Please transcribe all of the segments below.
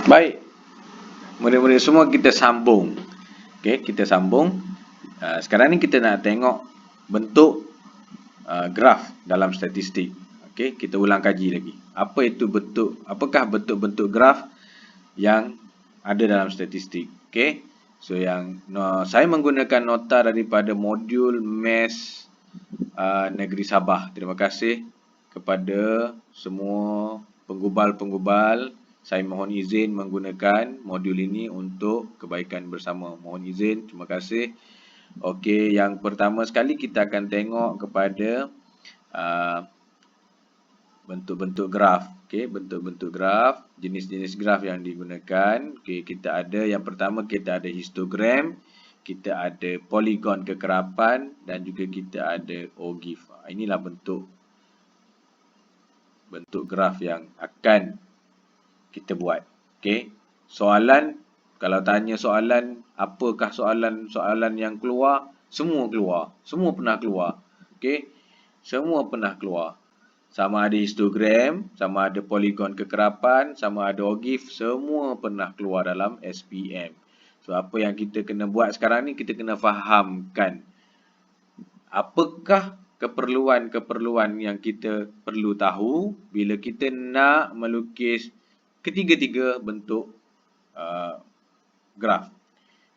Baik, murid-murid semua kita sambung. Okey, kita sambung. Sekarang ni kita nak tengok bentuk graf dalam statistik. Okey, kita ulang kaji lagi. Apakah bentuk-bentuk graf yang ada dalam statistik? Okey. So saya menggunakan nota daripada modul Maths Negeri Sabah. Terima kasih kepada semua penggubal-penggubal. Saya mohon izin menggunakan modul ini untuk kebaikan bersama. Mohon izin, terima kasih. Okey, yang pertama sekali kita akan tengok kepada bentuk-bentuk graf. Okey, bentuk-bentuk graf, jenis-jenis graf yang digunakan. Okey, kita ada yang pertama kita ada histogram, kita ada poligon kekerapan dan juga kita ada ogive. Inilah bentuk graf yang akan kita buat. Okey. Soalan, kalau tanya soalan, apakah soalan yang keluar? Semua keluar. Semua pernah keluar. Okey. Semua pernah keluar. Sama ada histogram, sama ada poligon kekerapan, sama ada ogive, semua pernah keluar dalam SPM. So, apa yang kita kena buat sekarang ni, kita kena fahamkan apakah keperluan-keperluan yang kita perlu tahu bila kita nak melukis ketiga-tiga bentuk graf.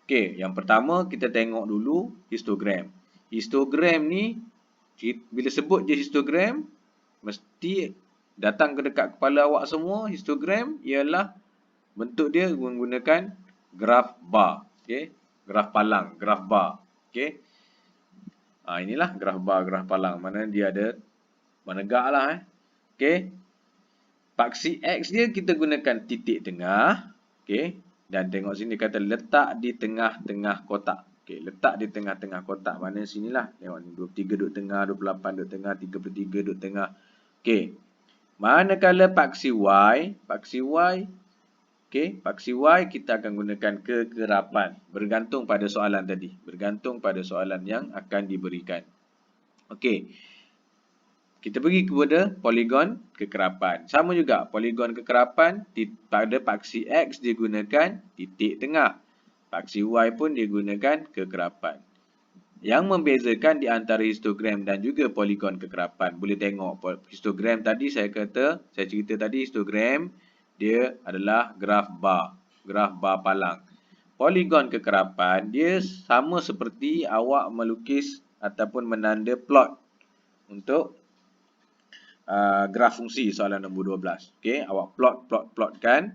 Okey, yang pertama kita tengok dulu histogram. Histogram ni, bila sebut je histogram, mesti datang ke dekat kepala awak semua. Histogram ialah bentuk dia menggunakan graf bar. Okey, graf palang, graf bar. Okey. Inilah graf bar, graf palang. Mana dia ada menegak lah. Okey. Paksi X dia kita gunakan titik tengah. Okey. Dan tengok sini kata letak di tengah-tengah kotak. Okey, letak di tengah-tengah kotak. Mana sinilah. Tengok ni 23 duduk tengah, 28 duduk tengah, 33 duduk tengah. Okey. Manakala paksi Y, okey, paksi Y kita akan gunakan kekerapan. Bergantung pada soalan tadi. Bergantung pada soalan yang akan diberikan. Okey. Kita pergi kepada poligon kekerapan. Sama juga, poligon kekerapan pada paksi X digunakan titik tengah. Paksi Y pun digunakan kekerapan. Yang membezakan di antara histogram dan juga poligon kekerapan. Boleh tengok histogram tadi saya cerita tadi histogram dia adalah graf bar palang. Poligon kekerapan dia sama seperti awak melukis ataupun menanda plot untuk graf fungsi soalan nombor 12. Okey, awak plotkan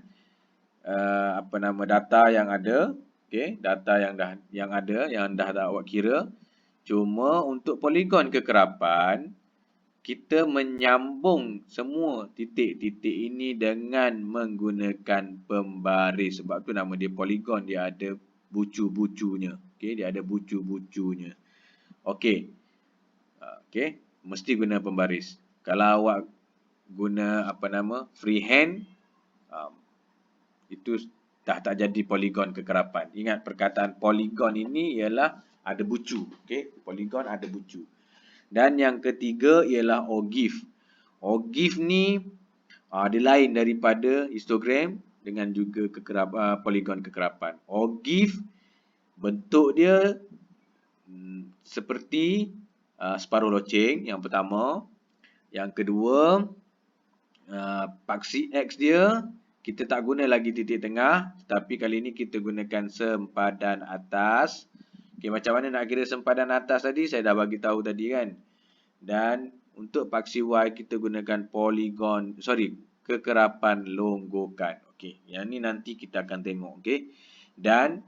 data yang ada. Okey, data yang dah awak kira. Cuma untuk poligon kekerapan kita menyambung semua titik-titik ini dengan menggunakan pembaris. Sebab tu nama dia poligon, dia ada bucu-bucunya. Okey, dia ada bucu-bucunya. Okey. Okey, mesti guna pembaris. Kalau awak guna freehand, itu dah tak jadi poligon kekerapan. Ingat perkataan poligon ini ialah ada bucu. Okey, poligon ada bucu. Dan yang ketiga ialah ogive. Ogive ni dia lain daripada histogram dengan juga poligon kekerapan. Ogive bentuk dia seperti separuh loceng yang pertama. Yang kedua, paksi X dia kita tak guna lagi titik tengah, tetapi kali ini kita gunakan sempadan atas. Okey, macam mana nak kira sempadan atas tadi? Saya dah bagi tahu tadi kan. Dan untuk paksi Y kita gunakan kekerapan longgokan. Okey, yang ni nanti kita akan tengok. Okey. Dan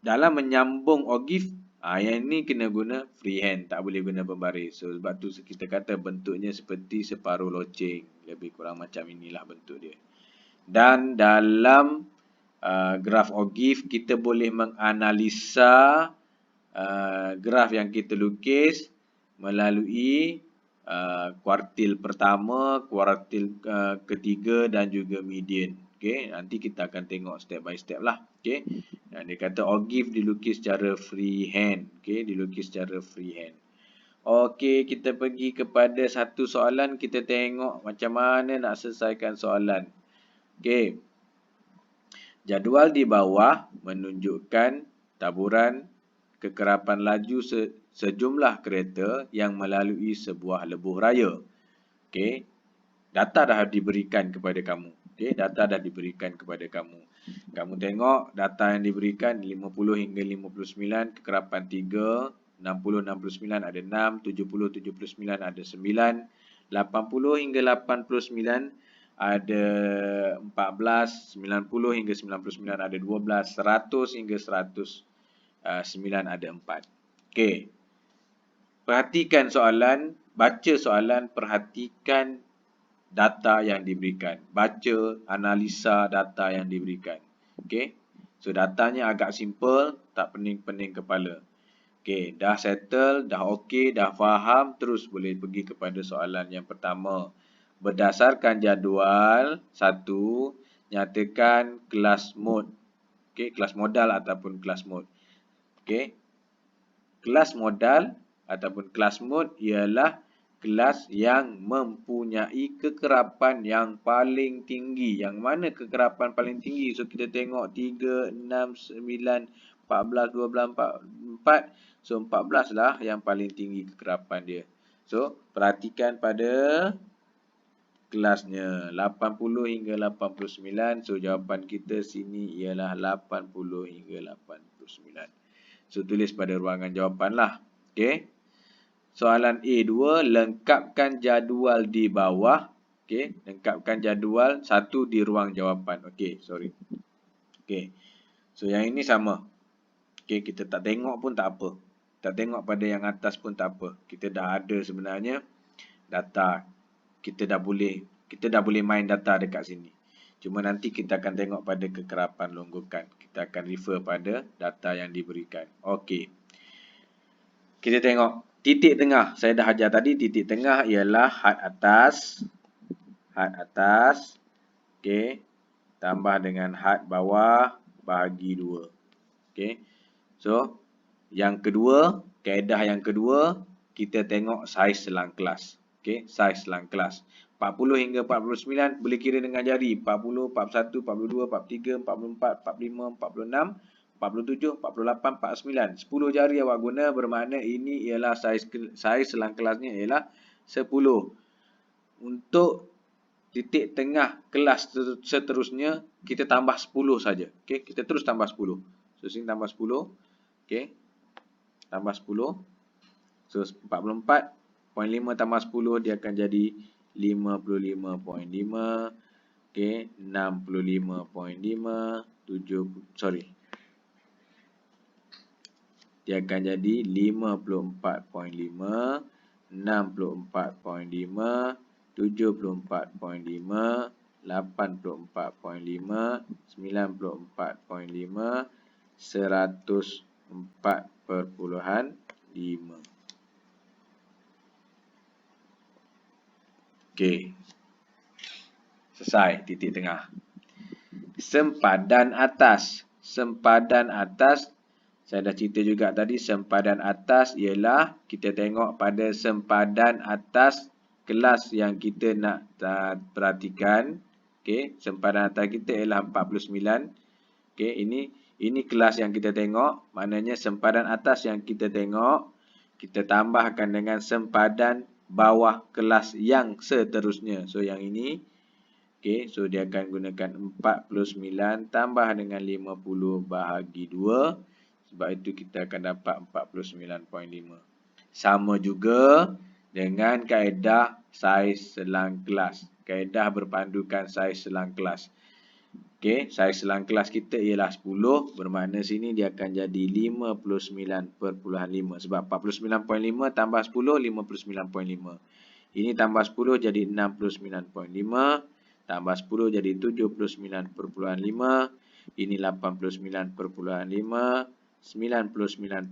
dalam menyambung ogive, yang ni kena guna freehand, tak boleh guna pembaris. So, sebab tu kita kata bentuknya seperti separuh loceng. Lebih kurang macam inilah bentuk dia. Dan dalam graf ogive, kita boleh menganalisa graf yang kita lukis melalui kuartil pertama, kuartil ketiga dan juga median. Okey, nanti kita akan tengok step by step lah. Okey. Dan dia kata ogive dilukis secara freehand. Okey, dilukis secara freehand. Okey, kita pergi kepada satu soalan, kita tengok macam mana nak selesaikan soalan. Okey. Jadual di bawah menunjukkan taburan kekerapan laju sejumlah kereta yang melalui sebuah lebuh raya. Okey. Data dah diberikan kepada kamu. Okey, data dah diberikan kepada kamu. Kamu tengok data yang diberikan 50 hingga 59, kekerapan 3, 60 69 ada 6, 70 79 ada 9, 80 hingga 89 ada 14, 90 hingga 99 ada 12, 100 hingga 109 ada 4. Okey. Perhatikan soalan, baca soalan, perhatikan data yang diberikan. Baca, analisa data yang diberikan. Okey. So, datanya agak simple, tak pening-pening kepala. Okey, dah settle, dah okey, dah faham, terus boleh pergi kepada soalan yang pertama. Berdasarkan jadual 1, nyatakan kelas mode. Okey, kelas modal ataupun kelas mode. Okey. Kelas modal ataupun kelas mode ialah kelas yang mempunyai kekerapan yang paling tinggi. Yang mana kekerapan paling tinggi? So, kita tengok 3, 6, 9, 14, 12, 4. So, 14 lah yang paling tinggi kekerapan dia. So, perhatikan pada kelasnya. 80 hingga 89. So, jawapan kita sini ialah 80 hingga 89. So, tulis pada ruangan jawapan lah. Okey. Soalan A2, lengkapkan jadual di bawah. Okey, lengkapkan jadual 1 di ruang jawapan. Okey, sorry. Okey. So yang ini sama. Okey, kita tak tengok pun tak apa. Tak tengok pada yang atas pun tak apa. Kita dah ada sebenarnya data. Kita dah boleh main data dekat sini. Cuma nanti kita akan tengok pada kekerapan longgokan. Kita akan refer pada data yang diberikan. Okey. Kita tengok titik tengah. Saya dah ajar tadi titik tengah ialah had atas. Had atas. Okey. Tambah dengan had bawah bahagi 2. Okey. So, yang kedua, kaedah yang kedua, kita tengok saiz selang kelas. Okey, saiz selang kelas. 40 hingga 49 boleh kira dengan jari. 40, 41, 42, 43, 44, 45, 46. 47, 48, 49. 10 jari awak guna bermakna ini ialah saiz selang kelasnya ialah 10. Untuk titik tengah kelas seterusnya, kita tambah 10 saja. Okey, kita terus tambah 10. So, sini tambah 10. Okey. Tambah 10. So, 44.5 tambah 10 dia akan jadi 55.5. Okey, 65.5. Dia akan jadi 54.5, 64.5, 74.5, 84.5, 94.5, 104.5. Okey. Selesai titik tengah. Sempadan atas. Sempadan atas. Saya dah cerita juga tadi, sempadan atas ialah kita tengok pada sempadan atas kelas yang kita nak perhatikan. Okey, sempadan atas kita ialah 49. Okey, ini kelas yang kita tengok, maknanya sempadan atas yang kita tengok, kita tambahkan dengan sempadan bawah kelas yang seterusnya. So, yang ini, okey, so dia akan gunakan 49 tambah dengan 50 bahagi 2. Sebab itu kita akan dapat 49.5. Sama juga dengan kaedah saiz selang kelas. Kaedah berpandukan saiz selang kelas. Okey, saiz selang kelas kita ialah 10. Bermakna sini dia akan jadi 59.5. Sebab 49.5 tambah 10, 59.5. Ini tambah 10 jadi 69.5. Tambah 10 jadi 79.5. Ini 89.5. 99.5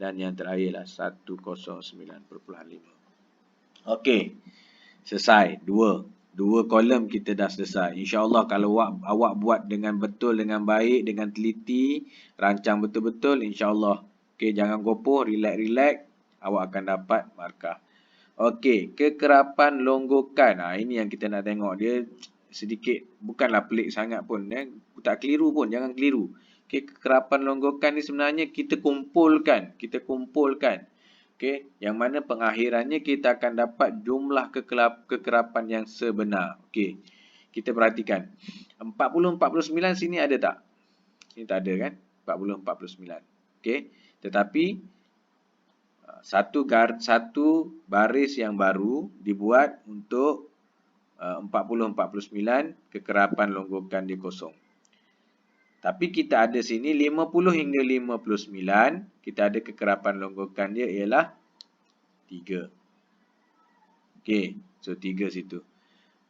dan yang terakhirlah 109.5. Okey. Selesai. Dua kolom kita dah selesai. InsyaAllah kalau awak buat dengan betul, dengan baik, dengan teliti, rancang betul-betul, insyaAllah. Okey, jangan gopoh, relax, awak akan dapat markah. Okey, kekerapan longgokan. Ini yang kita nak tengok. Dia sedikit bukanlah pelik sangat pun, tak keliru pun, jangan keliru. Okey, kekerapan longgokan ni sebenarnya kita kumpulkan. Okey, yang mana pengakhirannya kita akan dapat jumlah kekerapan yang sebenar. Okey, kita perhatikan. 40, 49 sini ada tak? Sini tak ada kan? 40, 49. Okey, tetapi satu baris yang baru dibuat untuk 40, 49 kekerapan longgokan dia kosong. Tapi kita ada sini 50 hingga 59, kita ada kekerapan longgokan dia ialah 3. Okey, so 3 situ.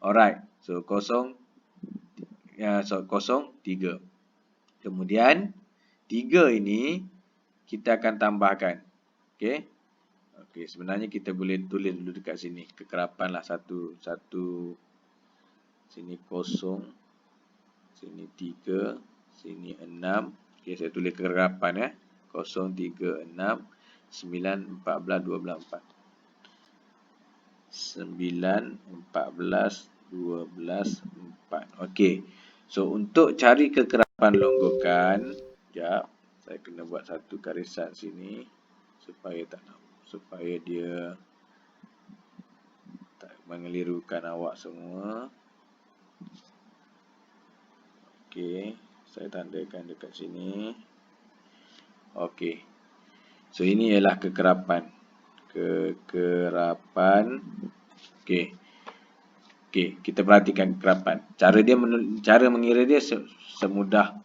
Alright, so kosong, kosong 3. Kemudian 3 ini kita akan tambahkan. Okey. Okey, sebenarnya kita boleh tulis dulu dekat sini. Kekerapan lah satu. Sini kosong. Sini 3. Sini 6. Okey, saya tulis kekerapan ya. 0, 3, 6, 9, 14, 12, 4. 9, 14, 12, 4. Okey. So, untuk cari kekerapan longgokan, sekejap. Saya kena buat satu garisan sini supaya dia tak mengelirukan awak semua. Okey, saya tandakan dekat sini. Okey. So ini ialah kekerapan. Okey. Okey, kita perhatikan kekerapan. Cara mengira dia semudah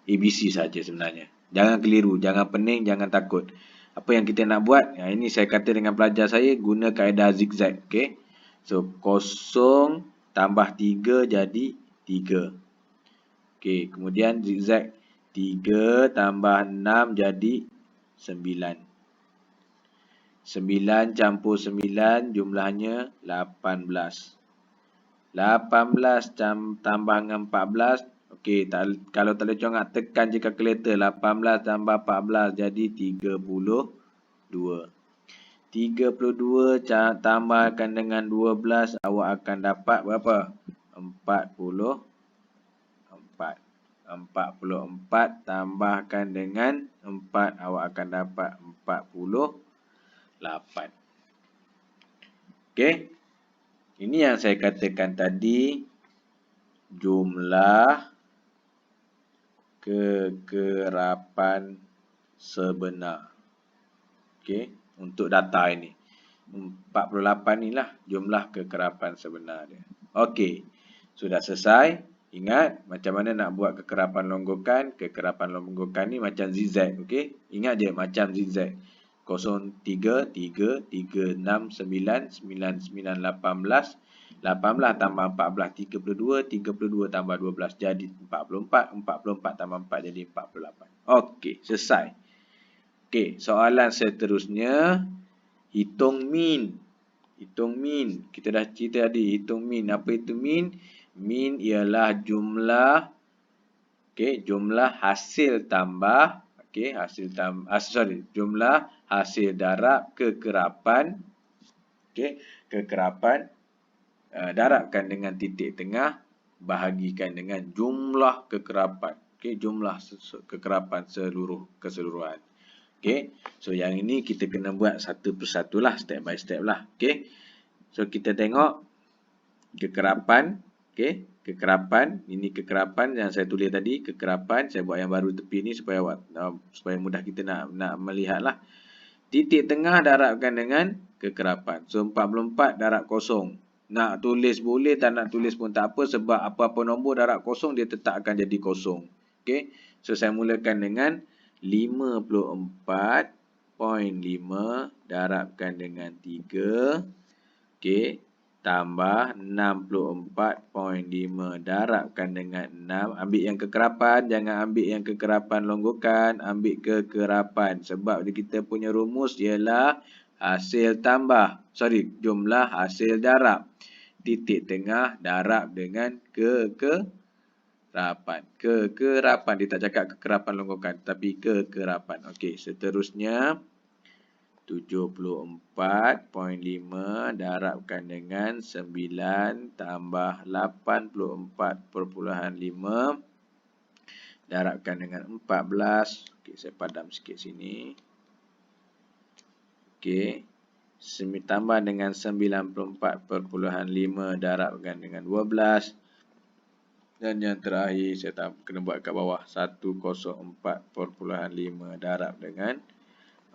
ABC saja sebenarnya. Jangan keliru, jangan pening, jangan takut. Apa yang kita nak buat, ini saya kata dengan pelajar saya, guna kaedah zigzag. Okay? So, 0 tambah 3 jadi 3. Okay, kemudian zigzag 3 tambah 6 jadi 9. 9 campur 9 jumlahnya 18. 18 tambah dengan 14. Okey, kalau tak boleh congak, tekan je kalkulator. 18 tambah 14 jadi 32. 32 tambahkan dengan 12, awak akan dapat berapa? 44. 44 tambahkan dengan 4, awak akan dapat 48. Okey. Ini yang saya katakan tadi, jumlah kekerapan sebenar. Okey, untuk data ini. 48 inilah jumlah kekerapan sebenar dia. Okey, sudah selesai. Ingat macam mana nak buat kekerapan longgokan. Kekerapan longgokan ni macam zigzag. Okey, ingat je macam zigzag. 0, 3, 3, 3, 6, 9, 9, 9, 18. 18 tambah 14, 32. 32 tambah 12 jadi 44. 44 tambah 4 jadi 48. Okey, selesai. Okey, soalan seterusnya, hitung min. Hitung min. Kita dah cerita tadi, hitung min. Apa itu min? Min ialah jumlah, jumlah hasil tambah, jumlah hasil darab kekerapan, kekerapan, darabkan dengan titik tengah, bahagikan dengan jumlah kekerapan, jumlah kekerapan keseluruhan. So yang ini kita kena buat satu persatu lah, step by step lah. So kita tengok kekerapan, kekerapan, ini kekerapan yang saya tulis tadi, kekerapan, saya buat yang baru tepi ni supaya mudah kita nak melihat lah. Titik tengah darabkan dengan kekerapan. So 44 darab kosong. Nak tulis boleh, tak nak tulis pun tak apa, sebab apa-apa nombor darab kosong dia tetap akan jadi kosong. So saya mulakan dengan 54.5 darabkan dengan 3. Tambah 64.5 darabkan dengan 6. Ambil yang kekerapan, jangan ambil yang kekerapan longgokan, ambil kekerapan. Sebab kita punya rumus ialah hasil tambah, jumlah hasil darab. Titik tengah darab dengan kekerapan. Kekerapan, dia tak cakap kekerapan longgokan, tapi kekerapan. Okey, seterusnya 74.5 darabkan dengan 9 tambah 84.5 darabkan dengan 14. Okey, saya padam sikit sini. Okey. Tambah dengan 94.5 darabkan dengan 12. Dan yang terakhir saya kena buat kat bawah 104.5 darab dengan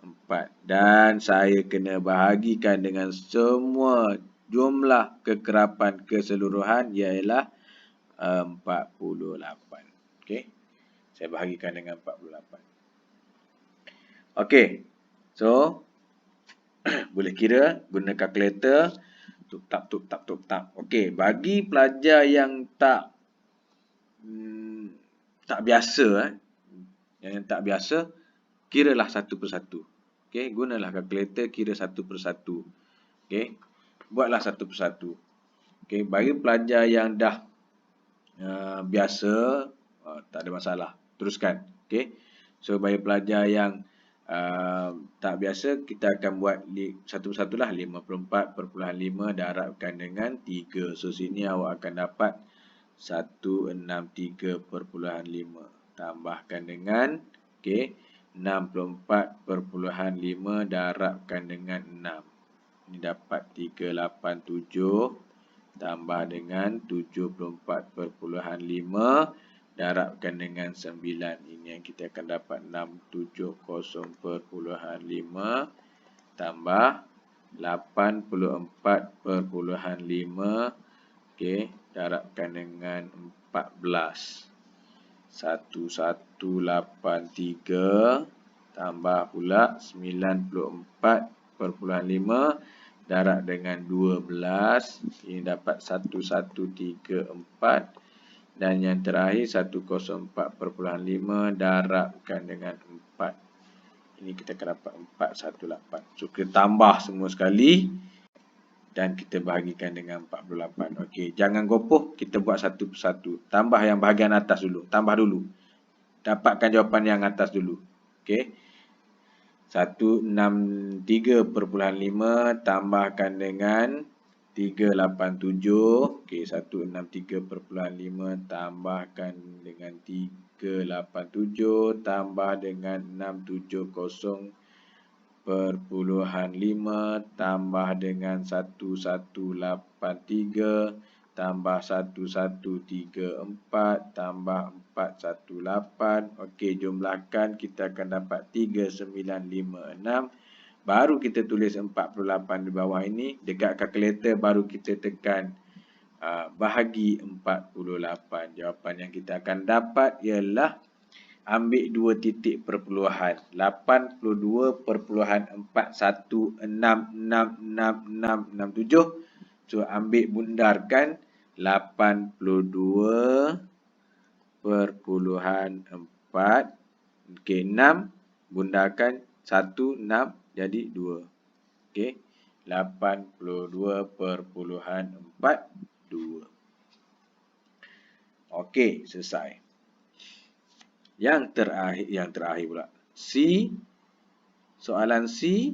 4. Dan saya kena bahagikan dengan semua jumlah kekerapan keseluruhan ialah 48. Okey. Saya bahagikan dengan 48. Okey. So, boleh kira guna kalkulator. Tup-tap. Okey. Bagi pelajar yang tak biasa, yang tak biasa, kiralah satu persatu. Okey, gunalah kalkulator, kira satu persatu. Okey, buatlah satu persatu. Okey, bagi pelajar yang dah biasa, tak ada masalah. Teruskan. Okey, so bagi pelajar yang tak biasa, kita akan buat satu persatulah. 54.5 darabkan dengan 3. So sini awak akan dapat 163.5 tambahkan dengan okey 64.5 darabkan dengan 6. Ini dapat 387 tambah dengan 74.5 darabkan dengan 9. Ini yang kita akan dapat 670.5 tambah 84.5 okey, darabkan dengan 14. 1183 tambah pula 94.5 darab dengan 12. Ini dapat 1134. Dan yang terakhir 104.5 darabkan dengan 4. Ini kita akan dapat 418. So kita tambah semua sekali dan kita bahagikan dengan 48. Okey, jangan gopoh, kita buat satu persatu. Tambah yang bahagian atas dulu, tambah dulu. Dapatkan jawapan yang atas dulu. Okey. 163.5 tambahkan dengan 387. Okey, 163.5 tambahkan dengan 387 tambah dengan 670.5 tambah dengan 1183 tambah 1134 tambah 418. Okey, jumlahkan, kita akan dapat 3956. Baru kita tulis 48 di bawah ini. Dekat kalkulator baru kita tekan bahagi 48. Jawapan yang kita akan dapat ialah ambil 2 titik perpuluhan 82.41666667. So ambil bundarkan 82.4. Okey, 6 bundarkan 1 6 jadi 2. Okey, 82.42. Okey, selesai. Yang terakhir pula. Soalan C.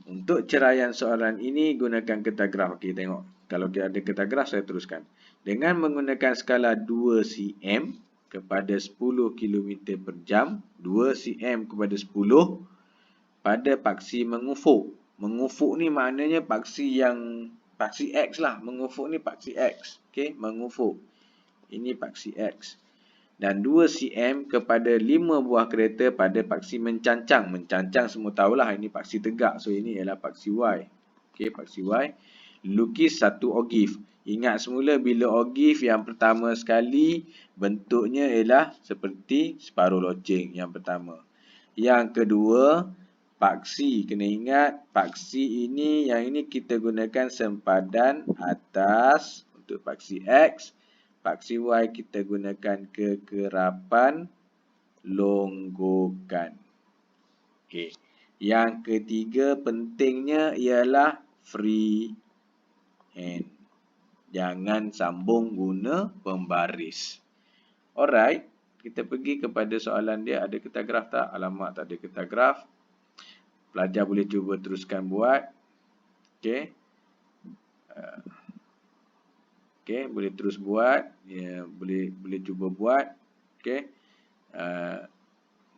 Untuk ceraian soalan ini gunakan kertas graf. Okey, tengok. Kalau kita ada kertas graf, saya teruskan. Dengan menggunakan skala 2 cm kepada 10 km per jam, 2 cm kepada 10 pada paksi mengufuk. Mengufuk ni maknanya paksi X lah. Mengufuk ni paksi X. Okey, mengufuk. Ini paksi X. Dan 2 cm kepada 5 buah kereta pada paksi mencancang. Mencancang semua tahulah, ini paksi tegak. So ini ialah paksi Y. Okey, paksi Y. Lukis satu ogif. Ingat semula bila ogif yang pertama sekali bentuknya ialah seperti separuh loceng yang pertama. Yang kedua, paksi. Kena ingat paksi ini, yang ini kita gunakan sempadan atas untuk paksi X. Paksi Y kita gunakan kekerapan longgokan. Okey. Yang ketiga pentingnya ialah free hand. Jangan sambung guna pembaris. Alright. Kita pergi kepada soalan dia. Ada kertas graf tak? Alamak, tak ada kertas graf. Pelajar boleh cuba teruskan buat. Okey. Okey, boleh terus buat. Ya, boleh cuba buat. Okey.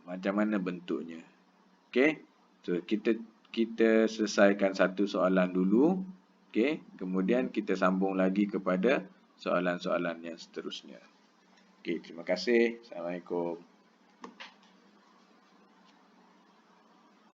Macam mana bentuknya. Okey. So kita selesaikan satu soalan dulu. Okey, kemudian kita sambung lagi kepada soalan-soalan yang seterusnya. Okey, terima kasih. Assalamualaikum.